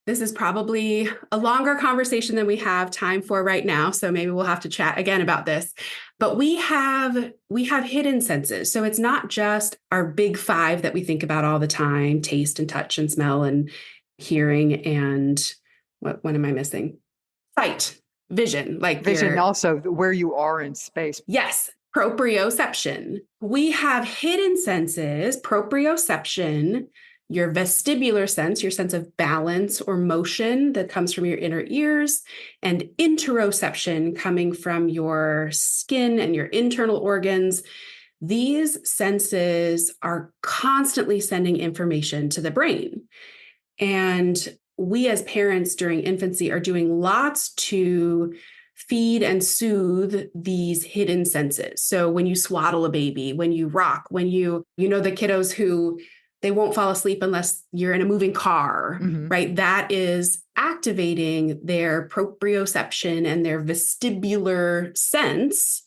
this is probably a longer conversation than we have time for right now. So maybe we'll have to chat again about this. But we have hidden senses. So it's not just our big 5 that we think about all the time: taste and touch and smell and hearing and what am I missing? Sight, vision, like Vision, also where you are in space. Yes. Proprioception. We have hidden senses: proprioception, your vestibular sense, your sense of balance or motion that comes from your inner ears, and interoception coming from your skin and your internal organs. These senses are constantly sending information to the brain. And we as parents during infancy are doing lots to feed and soothe these hidden senses. So when you swaddle a baby, when you rock, when the kiddos who they won't fall asleep unless you're in a moving car, Mm-hmm. right? That is activating their proprioception and their vestibular sense.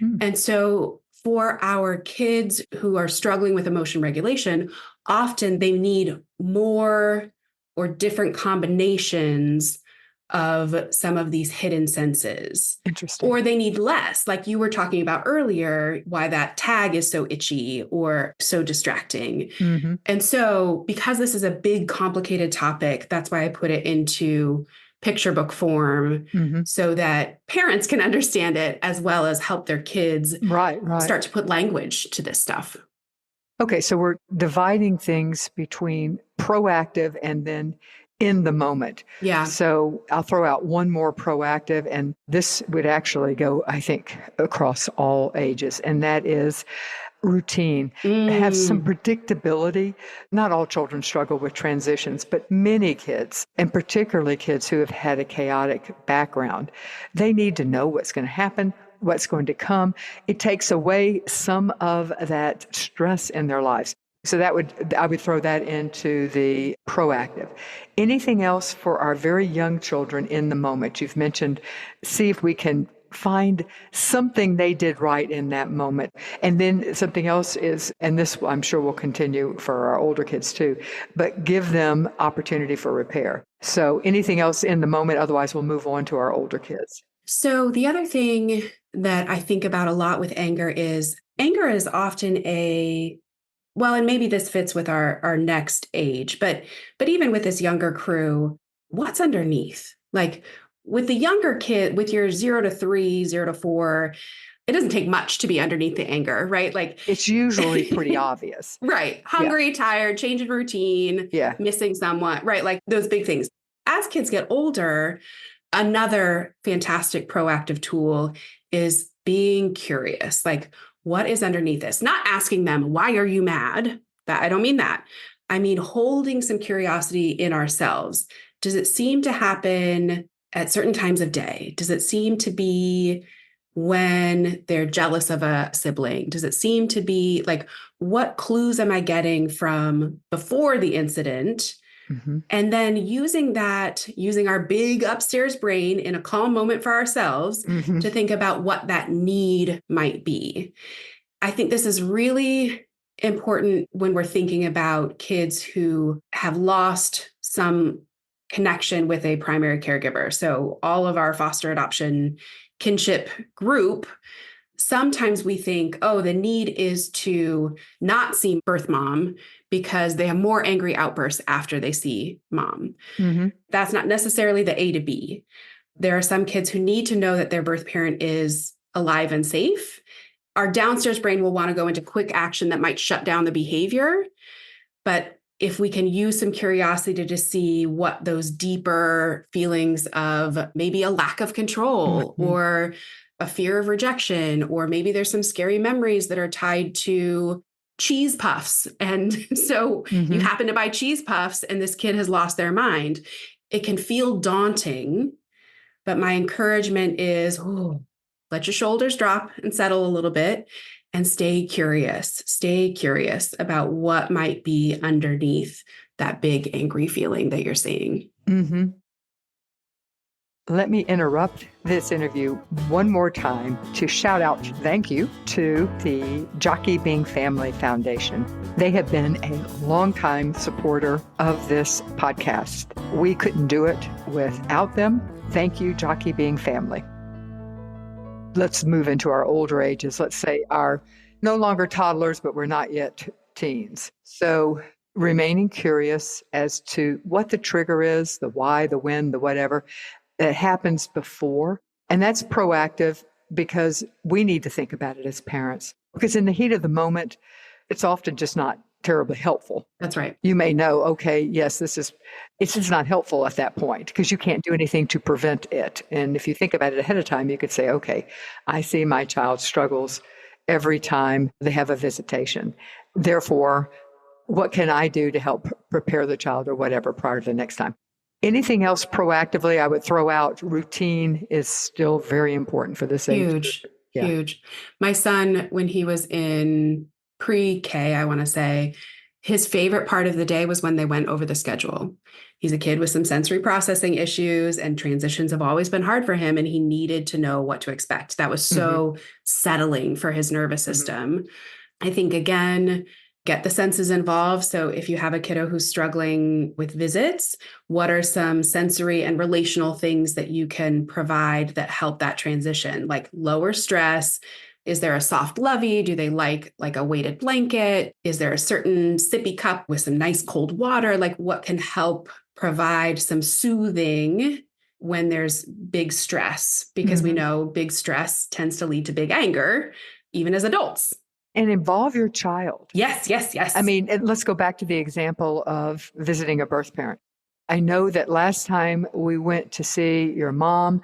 Mm. And so for our kids who are struggling with emotion regulation, often they need more or different combinations of some of these hidden senses. Interesting. Or they need less, like you were talking about earlier, why that tag is so itchy or so distracting. Mm-hmm. And so because this is a big, complicated topic, that's why I put it into picture book form, Mm-hmm. so that parents can understand it as well as help their kids Right. start to put language to this stuff. Okay, so we're dividing things between proactive and then in the moment. Yeah. So I'll throw out one more proactive, and this would actually go, I think, across all ages, and that is routine. Have some predictability. Not all children struggle with transitions, but many kids, and particularly kids who have had a chaotic background, they need to know what's going to happen, what's going to come. It takes away some of that stress in their lives. So I would throw that into the proactive. Anything else for our very young children in the moment? You've mentioned, see if we can find something they did right in that moment. And then something else is, and this I'm sure will continue for our older kids too, but give them opportunity for repair. So anything else in the moment, otherwise we'll move on to our older kids. So the other thing that I think about a lot with anger is often and maybe this fits with our next age, but even with this younger crew, what's underneath? Like with the younger kid, with your 0 to 3, 0 to 4, it doesn't take much to be underneath the anger, right? Like it's usually pretty obvious. Right. Hungry, tired, change in routine, missing someone, right? Like those big things. As kids get older, another fantastic proactive tool is being curious. Like, what is underneath this? Not asking them, why are you mad? I don't mean that. I mean, holding some curiosity in ourselves. Does it seem to happen at certain times of day? Does it seem to be when they're jealous of a sibling? Does it seem to be like, what clues am I getting from before the incident? Mm-hmm. And then using our big upstairs brain in a calm moment for ourselves Mm-hmm. to think about what that need might be. I think this is really important when we're thinking about kids who have lost some connection with a primary caregiver. So all of our foster adoption kinship group, Sometimes we think, oh, the need is to not see birth mom because they have more angry outbursts after they see mom. Mm-hmm. That's not necessarily the A to B. There are some kids who need to know that their birth parent is alive and safe. Our downstairs brain will want to go into quick action that might shut down the behavior. But if we can use some curiosity to see what those deeper feelings of maybe a lack of control Mm-hmm. or a fear of rejection, or maybe there's some scary memories that are tied to cheese puffs. And so you Mm-hmm. happen to buy cheese puffs and this kid has lost their mind. It can feel daunting, but my encouragement is, let your shoulders drop and settle a little bit and stay curious. Stay curious about what might be underneath that big angry feeling that you're seeing. Mm-hmm. Let me interrupt this interview one more time to shout out thank you to the Jockey Bing Family Foundation. They have been a longtime supporter of this podcast. We couldn't do it without them. Thank you, Jockey Bing Family. Let's move into our older ages. Let's say our no longer toddlers, but we're not yet teens. So remaining curious as to what the trigger is, the why, the when, the whatever that happens before. And that's proactive because we need to think about it as parents. Because in the heat of the moment, it's often just not terribly helpful. That's right. You may know, okay, yes, it's just not helpful at that point because you can't do anything to prevent it. And if you think about it ahead of time, you could say, okay, I see my child struggles every time they have a visitation. Therefore, what can I do to help prepare the child or whatever prior to the next time? Anything else proactively, I would throw out routine is still very important for this age. Huge, huge. My son, when he was in pre-K, I want to say, his favorite part of the day was when they went over the schedule. He's a kid with some sensory processing issues, and transitions have always been hard for him, and he needed to know what to expect. That was so settling for his nervous system. I think, again, get the senses involved. So if you have a kiddo who's struggling with visits, what are some sensory and relational things that you can provide that help that transition? Like lower stress. Is there a soft lovey? Do they like a weighted blanket? Is there a certain sippy cup with some nice cold water? Like what can help provide some soothing when there's big stress? Because we know big stress tends to lead to big anger, even as adults. And involve your child. Yes, yes, yes. I mean, let's go back to the example of visiting a birth parent. I know that last time we went to see your mom,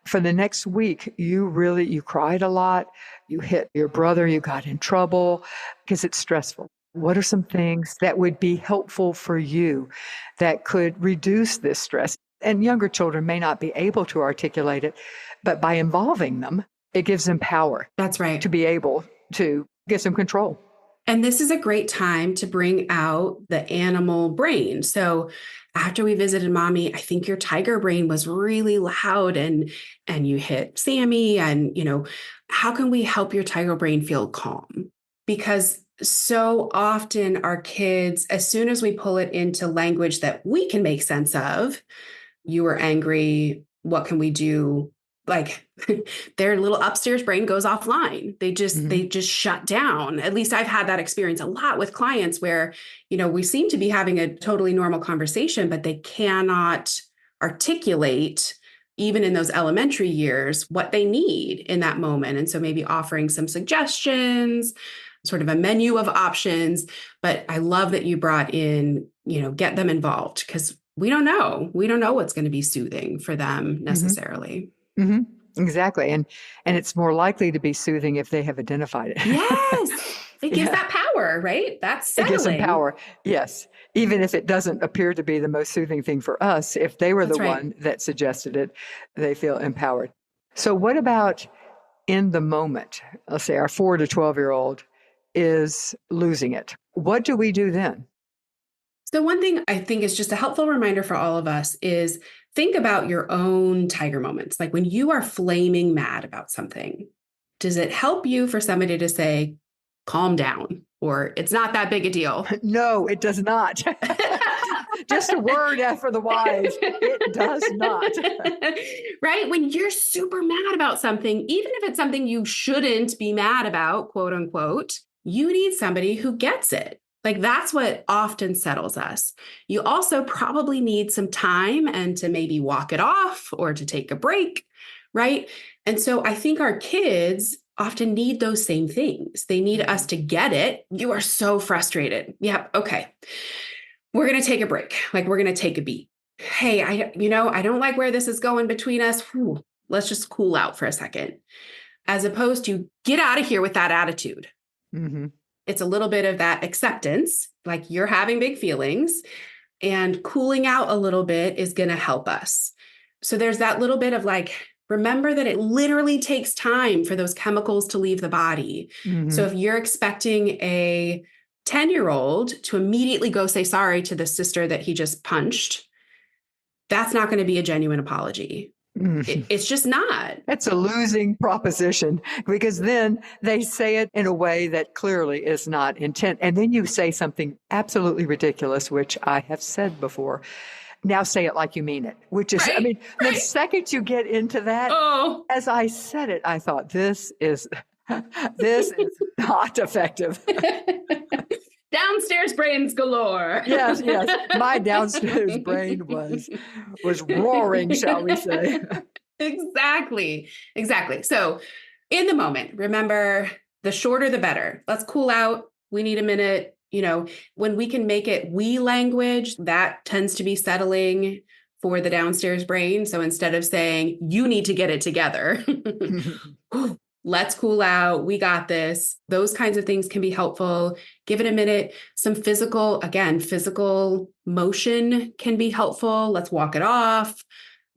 for the next week, you cried a lot. You hit your brother, you got in trouble because it's stressful. What are some things that would be helpful for you that could reduce this stress? And younger children may not be able to articulate it, but by involving them, it gives them power. That's right. To be able to get some control. And this is a great time to bring out the animal brain. So after we visited mommy, I think your tiger brain was really loud and you hit Sammy and, how can we help your tiger brain feel calm? Because so often our kids, as soon as we pull it into language that we can make sense of, you were angry, what can we do? Like their little upstairs brain goes offline. They just shut down. At least I've had that experience a lot with clients where, we seem to be having a totally normal conversation, but they cannot articulate, even in those elementary years, what they need in that moment. And so maybe offering some suggestions, sort of a menu of options. But I love that you brought in, get them involved because we don't know. We don't know what's going to be soothing for them necessarily. Mm-hmm. Exactly. And it's more likely to be soothing if they have identified it. Yes. It gives that power, right? That's settling. It gives them power. Yes. Even if it doesn't appear to be the most soothing thing for us, if they were one that suggested it, they feel empowered. So what about in the moment? Let's say our 4 to 12-year-old is losing it. What do we do then? So one thing I think is just a helpful reminder for all of us is think about your own tiger moments. Like when you are flaming mad about something, does it help you for somebody to say, calm down, or it's not that big a deal? No, it does not. just a word for the wise. It does not. Right? When you're super mad about something, even if it's something you shouldn't be mad about, quote unquote, you need somebody who gets it. Like that's what often settles us. You also probably need some time and to maybe walk it off or to take a break, right? And so I think our kids often need those same things. They need us to get it. You are so frustrated. Yep. Okay. We're going to take a break. Like we're going to take a beat. Hey, I don't like where this is going between us. Whew, let's just cool out for a second. As opposed to get out of here with that attitude. Mm-hmm. It's a little bit of that acceptance, like you're having big feelings, and cooling out a little bit is going to help us. So there's that little bit of like, remember that it literally takes time for those chemicals to leave the body. Mm-hmm. So if you're expecting a 10-year-old to immediately go say sorry to the sister that he just punched, that's not going to be a genuine apology. It's just not. It's a losing proposition because then they say it in a way that clearly is not intent. And then you say something absolutely ridiculous, which I have said before. Now say it like you mean it, which is, right. The second you get into that, as I said it, I thought this is not effective. Downstairs brains galore. Yes. My downstairs brain was roaring, shall we say. Exactly. So in the moment, remember the shorter, the better. Let's cool out. We need a minute. When we can make it we language, that tends to be settling for the downstairs brain. So instead of saying, you need to get it together, let's cool out. We got this. Those kinds of things can be helpful. Give it a minute. Some physical motion can be helpful. Let's walk it off.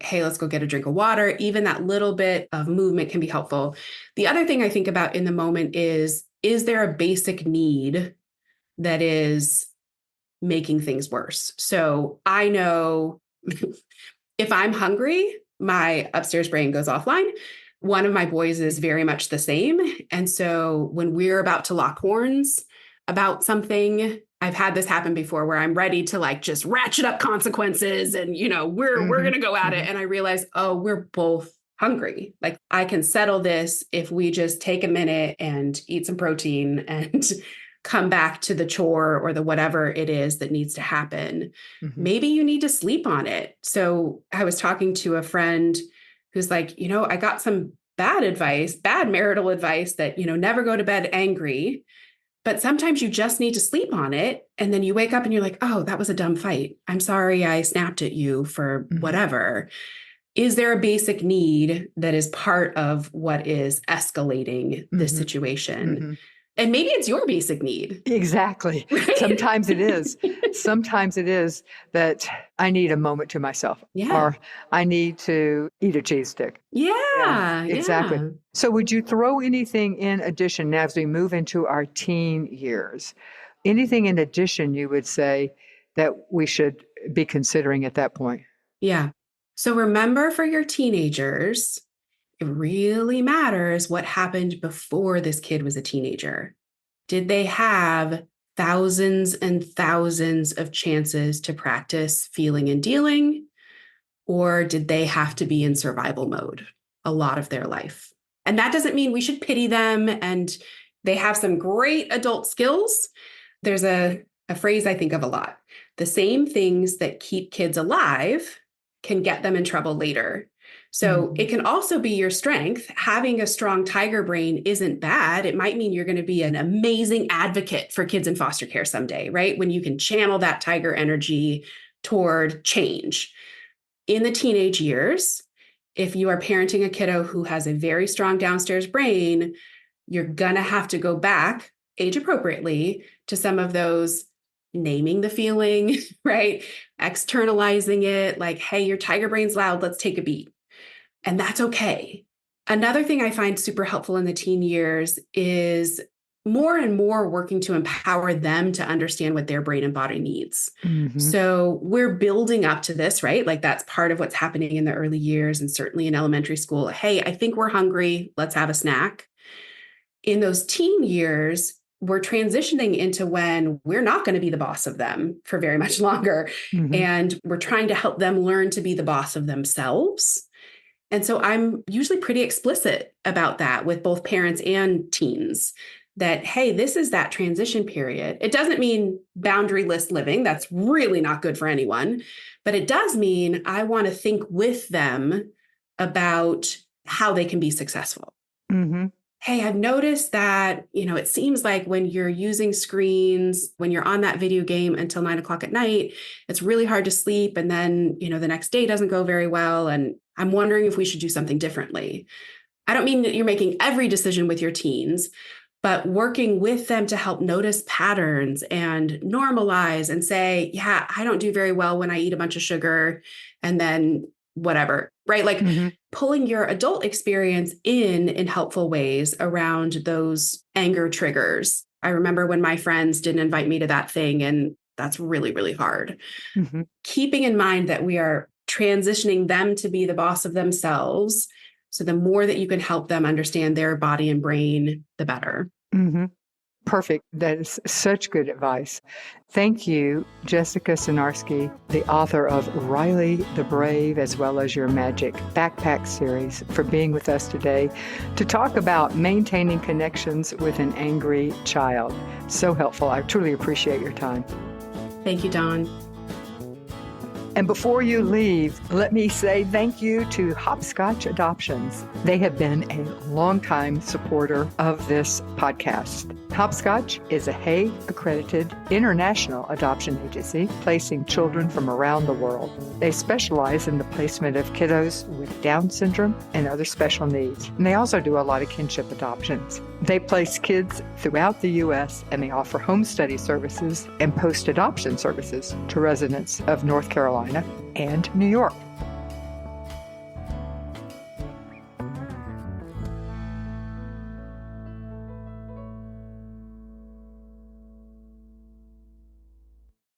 Hey, let's go get a drink of water. Even that little bit of movement can be helpful. The other thing I think about in the moment is there a basic need that is making things worse? So I know if I'm hungry, my upstairs brain goes offline. One of my boys is very much the same. And so when we're about to lock horns about something, I've had this happen before where I'm ready to like just ratchet up consequences and, we're going to go at it. And I realize, we're both hungry. Like I can settle this if we just take a minute and eat some protein and come back to the chore or the whatever it is that needs to happen. Mm-hmm. Maybe you need to sleep on it. So I was talking to a friend who's like, I got some bad marital advice that, never go to bed angry. But sometimes you just need to sleep on it. And then you wake up and you're like, oh, that was a dumb fight. I'm sorry I snapped at you for whatever. Is there a basic need that is part of what is escalating this situation? And maybe it's your basic need. Exactly. Right? Sometimes it is. Sometimes it is that I need a moment to myself. Yeah. Or I need to eat a cheese stick. Yeah. Exactly. Yeah. So would you throw anything in addition now as we move into our teen years? Anything in addition you would say that we should be considering at that point? Yeah. So remember for your teenagers, it really matters what happened before this kid was a teenager. Did they have thousands and thousands of chances to practice feeling and dealing? Or did they have to be in survival mode a lot of their life? And that doesn't mean we should pity them. And they have some great adult skills. There's a phrase I think of a lot. The same things that keep kids alive can get them in trouble later. So it can also be your strength. Having a strong tiger brain isn't bad. It might mean you're going to be an amazing advocate for kids in foster care someday, right? When you can channel that tiger energy toward change. In the teenage years, if you are parenting a kiddo who has a very strong downstairs brain, you're going to have to go back age appropriately to some of those naming the feeling, right? Externalizing it like, hey, your tiger brain's loud. Let's take a beat. And that's okay. Another thing I find super helpful in the teen years is more and more working to empower them to understand what their brain and body needs. So we're building up to this, right? Like that's part of what's happening in the early years and certainly in elementary school. Hey, I think we're hungry. Let's have a snack. In those teen years, we're transitioning into when we're not going to be the boss of them for very much longer. Mm-hmm. And we're trying to help them learn to be the boss of themselves. And so I'm usually pretty explicit about that with both parents and teens that, hey, this is that transition period. It doesn't mean boundaryless living. That's really not good for anyone. But it does mean I want to think with them about how they can be successful. Mm-hmm. Hey, I've noticed that, it seems like when you're using screens, when you're on that video game until 9 o'clock at night, it's really hard to sleep. And then, the next day doesn't go very well. And I'm wondering if we should do something differently. I don't mean that you're making every decision with your teens, but working with them to help notice patterns and normalize and say, yeah, I don't do very well when I eat a bunch of sugar and then whatever, right? Like pulling your adult experience in helpful ways around those anger triggers. I remember when my friends didn't invite me to that thing, and that's really, really hard. Keeping in mind that we are transitioning them to be the boss of themselves. So the more that you can help them understand their body and brain, the better. Perfect. That is such good advice. Thank you, Jessica Sinarski, the author of Riley the Brave, as well as your Magic Backpack series, for being with us today to talk about maintaining connections with an angry child. So helpful. I truly appreciate your time. Thank you, Dawn. And before you leave, let me say thank you to Hopscotch Adoptions. They have been a longtime supporter of this podcast. Hopscotch is a Hague-accredited international adoption agency placing children from around the world. They specialize in the placement of kiddos with Down syndrome and other special needs. And they also do a lot of kinship adoptions. They place kids throughout the U.S. and they offer home study services and post-adoption services to residents of North Carolina and New York.